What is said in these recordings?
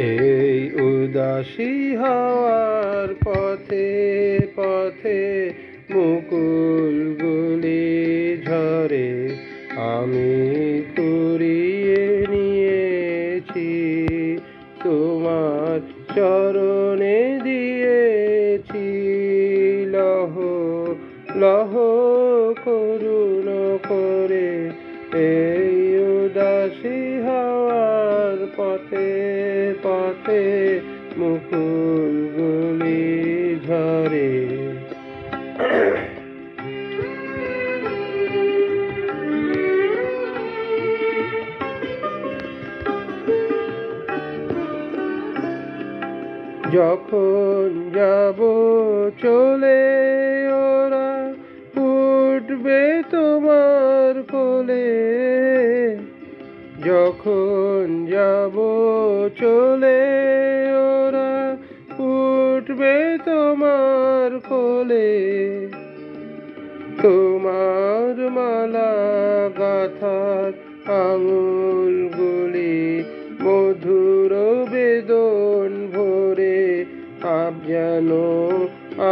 এই উদাসী হওয়ার পথে পথে মুকুলগুলি ঝরে, আমি কুড়িয়ে নিয়েছি তোমার চরণে দিয়েছি। লহ লহ করুণ করে এই উদাসী হওয়ার পথে পথে মুকুলগুলি ঝরে। যখন যাব চলে ওরা উঠবে তোমার কোলে, যখন যাব চলে ওরা উঠবে তোমার কোলে। তোমার মালা গাথার আঙুলগুলি মধুর বেদন ভরে আপ যেন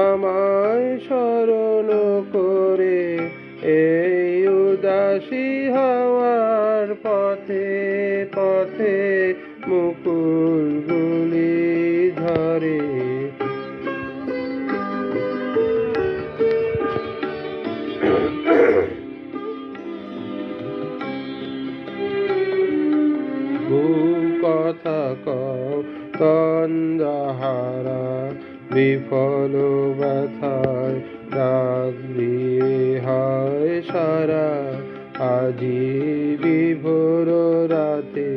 আমায় স্মরণ করে। এই উদাসী হওয়ার পথে পথে মুকুলগুলি ঝরে। কথা কও তন্দ্রাহারা বিফল ব্যথায় ডাক দিয়ে হয় সারা। আজি বিভোর রাতে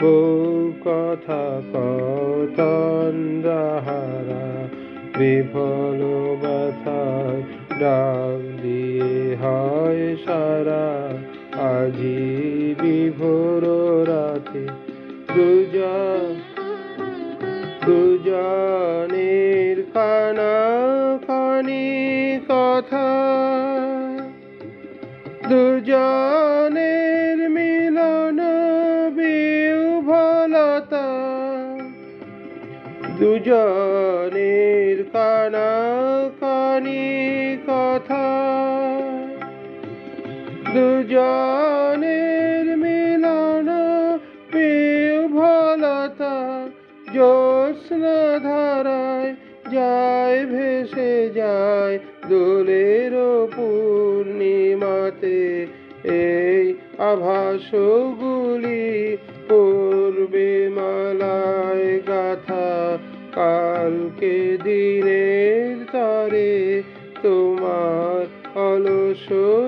বউ কথা কও তন্দ্রাহারা বিফল ব্যথায় ডাক দিয়ে হয় সারা। আজি বিভোর রাতে দুজনের কানাকানি কথা, দুজনের মিলন বিহ্বলতা, দুজনের কানাকানি কথা, দুজনের মিলন বিহ্বলতা। জ্যোৎস্না ধারায় যায় ভেসে যায় দোলের পূর্ণিমাতে। এই আভাসগুলি পড়বে মালায় গাথা কালকে দিনের তরে তোমার অলস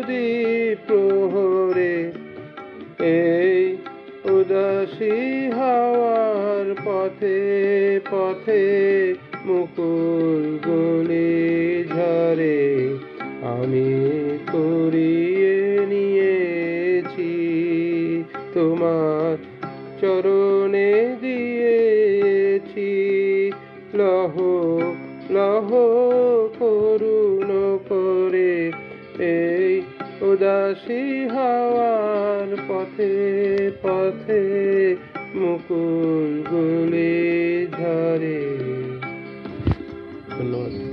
দ্বীপ প্রহরে। এই উদাসী হাওয়ার পথে পথে মুকুলগুলি ঝরে, আমি কুড়িয়ে নিয়েছি তোমার চরণে দিয়েছি। লহ লহ করুণ করে এই উদাসী হাওয়ার পথে পথে মুকুলগুলি ঝরে। ধন্যবাদ।